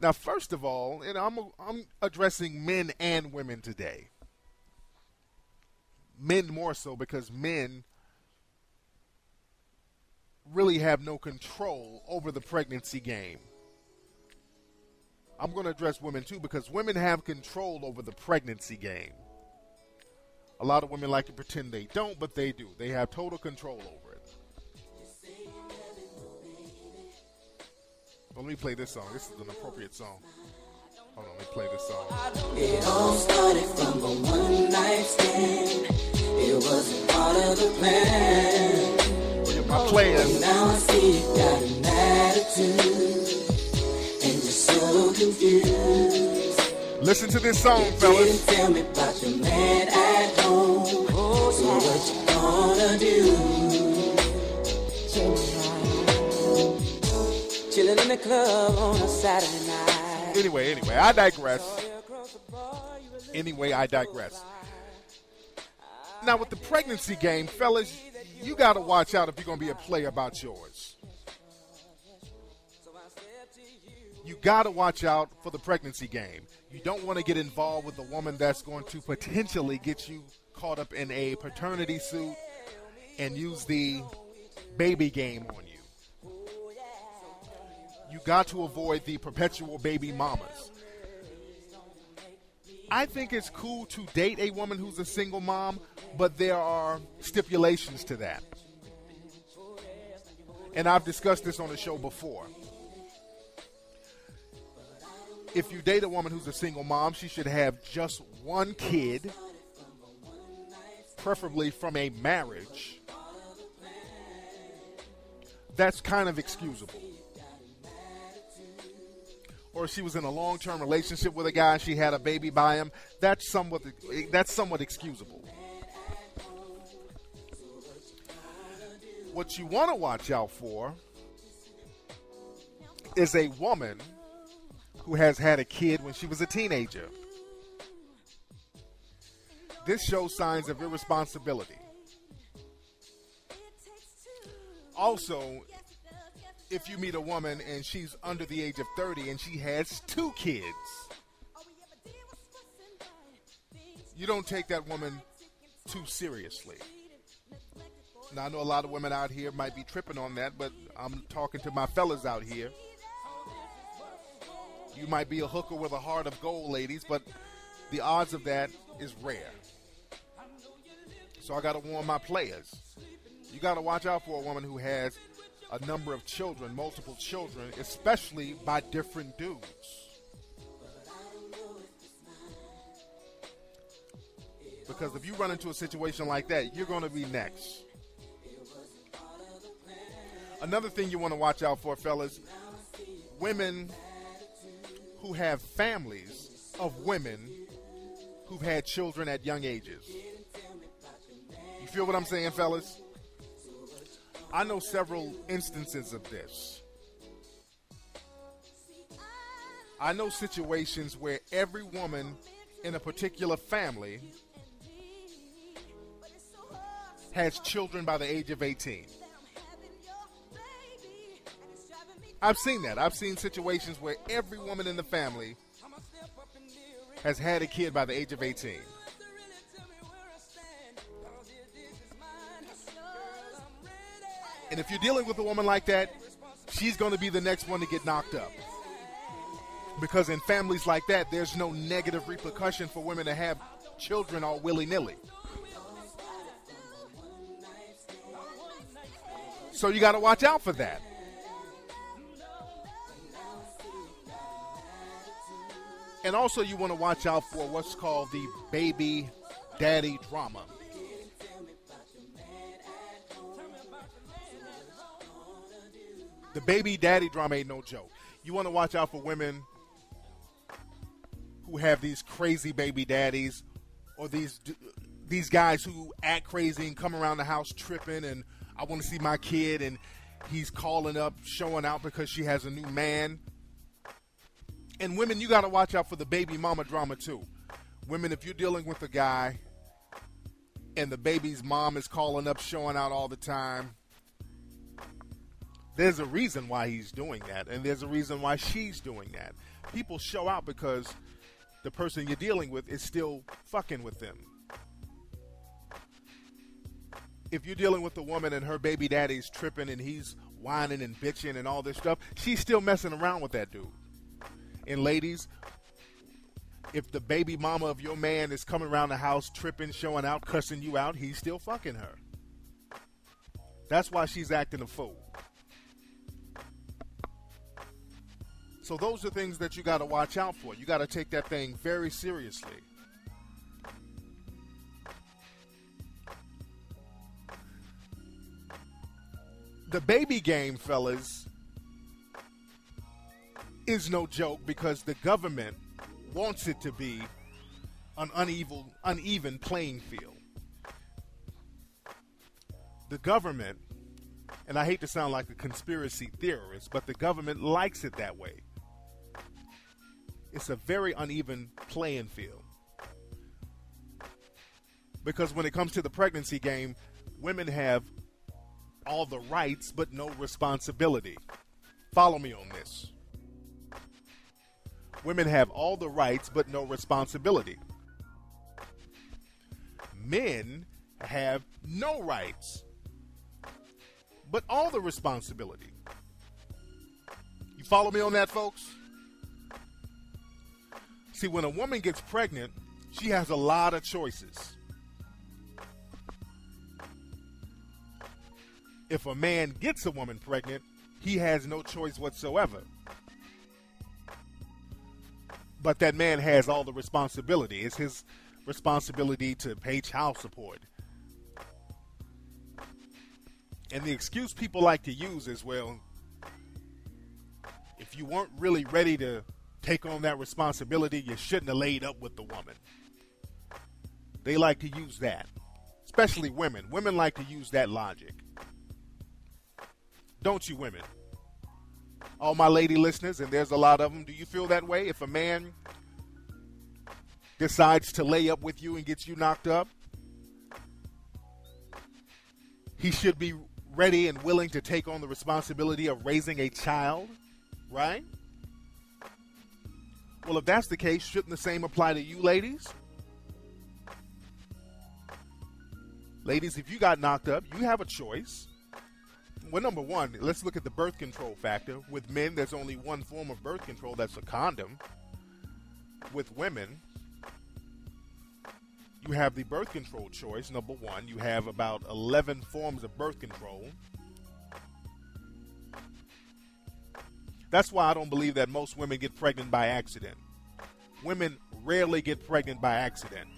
Now, first of all, and I'm addressing men and women today. Men more so because men really have no control over the pregnancy game. I'm going to address women too because women have control over the pregnancy game. A lot of women like to pretend they don't, but they do. They have total control over it. Well, let me play this song. This is an appropriate song. Hold on, let me play this song. It all started from a one-night stand. It wasn't part of the plan. My players. Now I see you got an attitude, and you're so confused. Listen to this song, fellas. Didn't tell me about your man at home. So what you gonna do? Chilling in the club on a Saturday night. Anyway, I digress. Now, with the pregnancy game, fellas, you got to watch out if you're going to be a player about yours. You got to watch out for the pregnancy game. You don't want to get involved with a woman that's going to potentially get you caught up in a paternity suit and use the baby game on you. You got to avoid the perpetual baby mamas. I think it's cool to date a woman who's a single mom, but there are stipulations to that. And I've discussed this on the show before. If you date a woman who's a single mom, she should have just one kid, preferably from a marriage. That's kind of excusable. Or she was in a long-term relationship with a guy and she had a baby by him, that's somewhat excusable. What you want to watch out for is a woman who has had a kid when she was a teenager. This shows signs of irresponsibility. Also, if you meet a woman and she's under the age of 30 and she has 2 kids, you don't take that woman too seriously. Now, I know a lot of women out here might be tripping on that, but I'm talking to my fellas out here. You might be a hooker with a heart of gold, ladies, but the odds of that is rare. So I got to warn my players. You got to watch out for a woman who has a number of children, multiple children, especially by different dudes. Because if you run into a situation like that, you're going to be next. Another thing you want to watch out for, fellas, women who have families of women who've had children at young ages. You feel what I'm saying, fellas? I know several instances of this. I know situations where every woman in a particular family has children by the age of 18. I've seen that. I've seen situations where every woman in the family has had a kid by the age of 18. And if you're dealing with a woman like that, she's going to be the next one to get knocked up. Because in families like that, there's no negative repercussion for women to have children all willy-nilly. So you got to watch out for that. And also you want to watch out for what's called the baby daddy drama. The baby daddy drama ain't no joke. You want to watch out for women who have these crazy baby daddies, or these guys who act crazy and come around the house tripping, and I want to see my kid, and he's calling up, showing out because she has a new man. And women, you got to watch out for the baby mama drama too. Women, if you're dealing with a guy and the baby's mom is calling up, showing out all the time, There's a reason why he's doing that, and there's a reason why she's doing that. People show out because the person you're dealing with is still fucking with them. If you're dealing with a woman and her baby daddy's tripping and he's whining and bitching and all this stuff, she's still messing around with that dude. And ladies, if the baby mama of your man is coming around the house tripping, showing out, cussing you out, he's still fucking her. That's why she's acting a fool. So those are things that you got to watch out for. You got to take that thing very seriously. The baby game, fellas, is no joke because the government wants it to be an uneven playing field. The government, and I hate to sound like a conspiracy theorist, but the government likes it that way. It's a very uneven playing field. Because when it comes to the pregnancy game, women have all the rights but no responsibility. Follow me on this. Women have all the rights but no responsibility. Men have no rights but all the responsibility. You follow me on that, folks? See, when a woman gets pregnant, she has a lot of choices. If a man gets a woman pregnant, he has no choice whatsoever. But that man has all the responsibility. It's his responsibility to pay child support. And the excuse people like to use is, well, if you weren't really ready to take on that responsibility, you shouldn't have laid up with the woman. They like to use that. Especially women. Women like to use that logic. Don't you, women? All my lady listeners, and there's a lot of them, do you feel that way? If a man decides to lay up with you and gets you knocked up, he should be ready and willing to take on the responsibility of raising a child, right? Well, if that's the case, shouldn't the same apply to you, ladies? Ladies, if you got knocked up, you have a choice. Well, number one, let's look at the birth control factor. With men, there's only one form of birth control, that's a condom. With women, you have the birth control choice, number one. You have about 11 forms of birth control. That's why I don't believe that most women get pregnant by accident. Women rarely get pregnant by accident.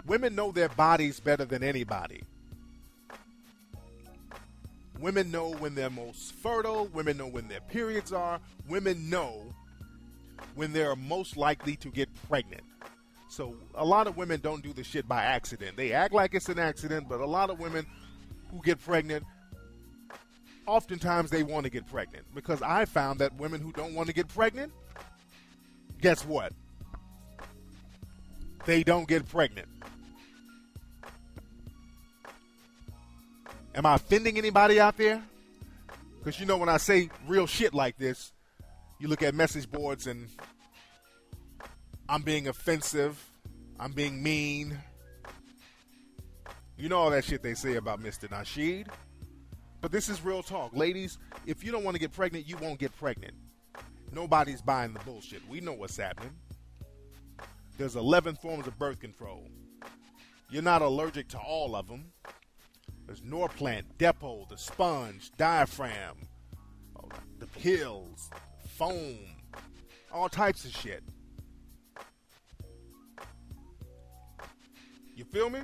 Women know their bodies better than anybody. Women know when they're most fertile. Women know when their periods are. Women know when they're most likely to get pregnant. So a lot of women don't do the shit by accident. They act like it's an accident, but a lot of women who get pregnant, oftentimes they want to get pregnant. Because I found that women who don't want to get pregnant, guess what? They don't get pregnant. Am I offending anybody out there? Because you know when I say real shit like this, you look at message boards and I'm being offensive, I'm being mean. You know all that shit they say about Mr. Nasheed. But this is real talk. Ladies, if you don't want to get pregnant, you won't get pregnant. Nobody's buying the bullshit. We know what's happening. There's 11 forms of birth control. You're not allergic to all of them. There's Norplant, Depo, the sponge, diaphragm, the pills, foam, all types of shit. You feel me?